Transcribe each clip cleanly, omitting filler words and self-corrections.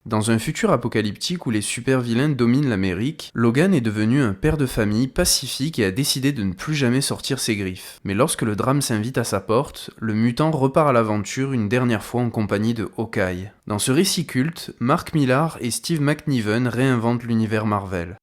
Dans un futur apocalyptique où les super-vilains dominent l'Amérique, Logan est devenu un père de famille pacifique et a décidé de ne plus jamais sortir ses griffes. Mais lorsque le drame s'invite à sa porte, le mutant repart à l'aventure une dernière fois en compagnie de Hawkeye. Dans ce récit culte, Mark Millar et Steve McNiven réinventent l'univers Marvel.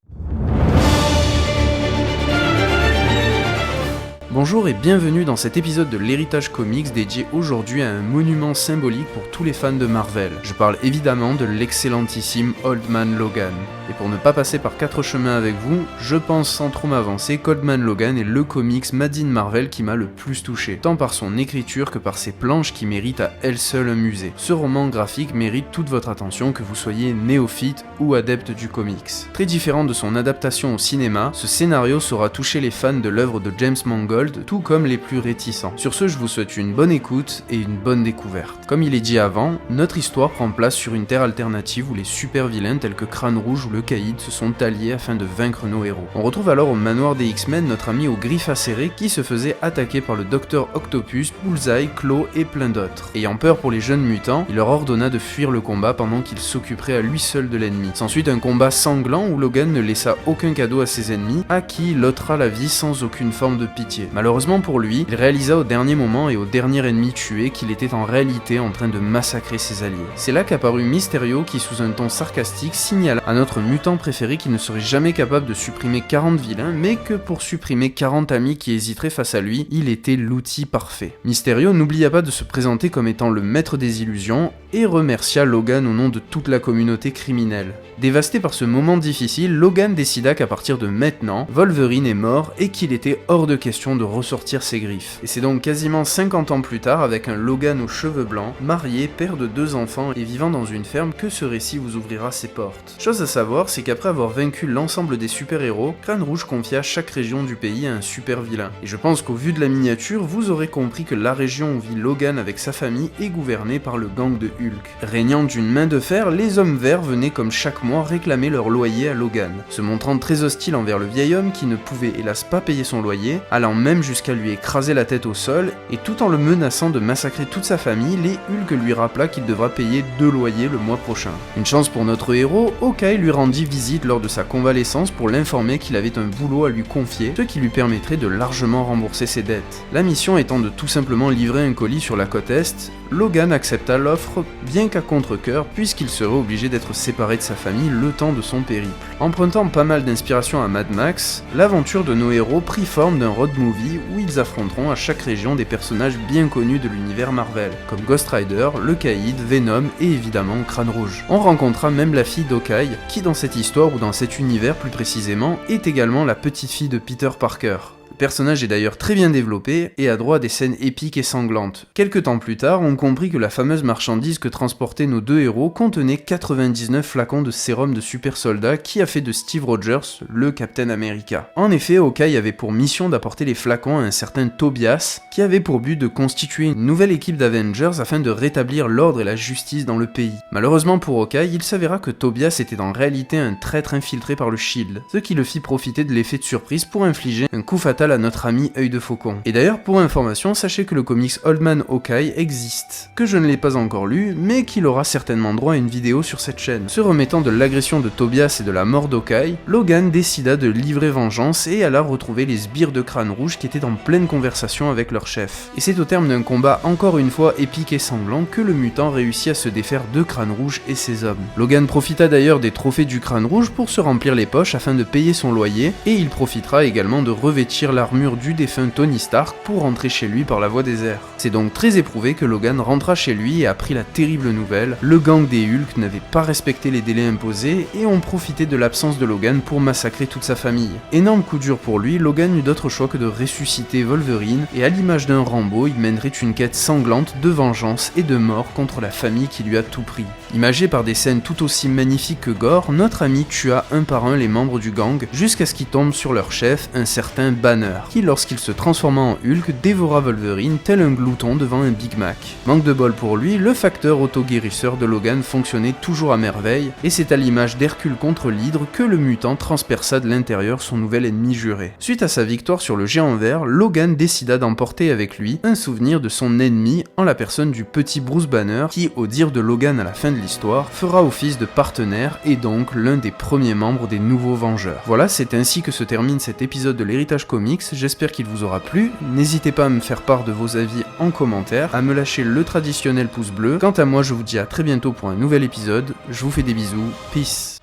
Bonjour et bienvenue dans cet épisode de l'Héritage Comics dédié aujourd'hui à un monument symbolique pour tous les fans de Marvel. Je parle évidemment de l'excellentissime Old Man Logan. Et pour ne pas passer par quatre chemins avec vous, je pense sans trop m'avancer qu'Old Man Logan est le comics made in Marvel qui m'a le plus touché, tant par son écriture que par ses planches qui méritent à elles seules un musée. Ce roman graphique mérite toute votre attention que vous soyez néophyte ou adepte du comics. Très différent de son adaptation au cinéma, ce scénario saura toucher les fans de l'œuvre de James Mangold, tout comme les plus réticents. Sur ce, je vous souhaite une bonne écoute et une bonne découverte. Comme il est dit avant, notre histoire prend place sur une terre alternative où les super-vilains tels que Crâne Rouge ou le Caïd se sont alliés afin de vaincre nos héros. On retrouve alors au manoir des X-Men notre ami aux griffes acérées qui se faisait attaquer par le Docteur Octopus, Bullseye, Claw et plein d'autres. Ayant peur pour les jeunes mutants, il leur ordonna de fuir le combat pendant qu'il s'occuperait à lui seul de l'ennemi. S'ensuit un combat sanglant où Logan ne laissa aucun cadeau à ses ennemis, à qui il ôtera la vie sans aucune forme de pitié. Malheureusement pour lui, il réalisa au dernier moment et au dernier ennemi tué qu'il était en réalité en train de massacrer ses alliés. C'est là qu'apparut Mysterio qui, sous un ton sarcastique, signala à notre mutant préféré qu'il ne serait jamais capable de supprimer 40 vilains, mais que pour supprimer 40 amis qui hésiteraient face à lui, il était l'outil parfait. Mysterio n'oublia pas de se présenter comme étant le maître des illusions et remercia Logan au nom de toute la communauté criminelle. Dévasté par ce moment difficile, Logan décida qu'à partir de maintenant, Wolverine est mort et qu'il était hors de question de ressortir ses griffes. Et c'est donc quasiment 50 ans plus tard, avec un Logan aux cheveux blancs, marié, père de 2 enfants et vivant dans une ferme, que ce récit vous ouvrira ses portes. Chose à savoir, c'est qu'après avoir vaincu l'ensemble des super-héros, Crâne Rouge confia chaque région du pays à un super-vilain. Et je pense qu'au vu de la miniature, vous aurez compris que la région où vit Logan avec sa famille est gouvernée par le gang de Hulk. Régnant d'une main de fer, les hommes verts venaient comme chaque mois réclamer leur loyer à Logan, se montrant très hostile envers le vieil homme qui ne pouvait hélas pas payer son loyer, allant même jusqu'à lui écraser la tête au sol, et tout en le menaçant de massacrer toute sa famille, les Hulk lui rappela qu'il devra payer 2 loyers le mois prochain. Une chance pour notre héros, Hawkeye lui rendit visite lors de sa convalescence pour l'informer qu'il avait un boulot à lui confier, ce qui lui permettrait de largement rembourser ses dettes. La mission étant de tout simplement livrer un colis sur la côte Est, Logan accepta l'offre, bien qu'à contre-cœur, puisqu'il serait obligé d'être séparé de sa famille le temps de son périple. Empruntant pas mal d'inspiration à Mad Max, l'aventure de nos héros prit forme d'un road movie où ils affronteront à chaque région des personnages bien connus de l'univers Marvel, comme Ghost Rider, le Caïd, Venom et évidemment Crâne Rouge. On rencontra même la fille d'Hawkeye, qui dans cette histoire ou dans cet univers plus précisément, est également la petite fille de Peter Parker. Le personnage est d'ailleurs très bien développé et a droit à des scènes épiques et sanglantes. Quelques temps plus tard, on comprit que la fameuse marchandise que transportaient nos 2 héros contenait 99 flacons de sérum de super soldat qui a fait de Steve Rogers le Captain America. En effet, Hawkeye avait pour mission d'apporter les flacons à un certain Tobias qui avait pour but de constituer une nouvelle équipe d'Avengers afin de rétablir l'ordre et la justice dans le pays. Malheureusement pour Hawkeye, il s'avéra que Tobias était en réalité un traître infiltré par le Shield, ce qui le fit profiter de l'effet de surprise pour infliger un coup fatal à notre ami Œil de Faucon. Et d'ailleurs, pour information, sachez que le comics Old Man Hawkeye existe, que je ne l'ai pas encore lu, mais qu'il aura certainement droit à une vidéo sur cette chaîne. Se remettant de l'agression de Tobias et de la mort d'Hawkeye, Logan décida de livrer vengeance et alla retrouver les sbires de Crâne Rouge qui étaient en pleine conversation avec leur chef. Et c'est au terme d'un combat encore une fois épique et sanglant que le mutant réussit à se défaire de Crâne Rouge et ses hommes. Logan profita d'ailleurs des trophées du Crâne Rouge pour se remplir les poches afin de payer son loyer, et il profitera également de revêtir l'armure du défunt Tony Stark pour rentrer chez lui par la voie des airs. C'est donc très éprouvé que Logan rentra chez lui et apprit la terrible nouvelle: le gang des Hulk n'avait pas respecté les délais imposés et ont profité de l'absence de Logan pour massacrer toute sa famille. Énorme coup dur pour lui, Logan n'eut d'autre choix que de ressusciter Wolverine, et à l'image d'un Rambo, il mènerait une quête sanglante de vengeance et de mort contre la famille qui lui a tout pris. Imagé par des scènes tout aussi magnifiques que gore, notre ami tua un par un les membres du gang jusqu'à ce qu'il tombe sur leur chef, un certain Banner, qui lorsqu'il se transforma en Hulk dévora Wolverine tel un glouton devant un Big Mac. Manque de bol pour lui, le facteur auto-guérisseur de Logan fonctionnait toujours à merveille, et c'est à l'image d'Hercule contre l'Hydre que le mutant transperça de l'intérieur son nouvel ennemi juré. Suite à sa victoire sur le géant vert, Logan décida d'emporter avec lui un souvenir de son ennemi en la personne du petit Bruce Banner qui, au dire de Logan à la fin de de l'histoire, fera office de partenaire et donc l'un des premiers membres des nouveaux Vengeurs. Voilà, c'est ainsi que se termine cet épisode de l'Héritage Comics, j'espère qu'il vous aura plu, n'hésitez pas à me faire part de vos avis en commentaire, à me lâcher le traditionnel pouce bleu, quant à moi je vous dis à très bientôt pour un nouvel épisode, je vous fais des bisous, peace.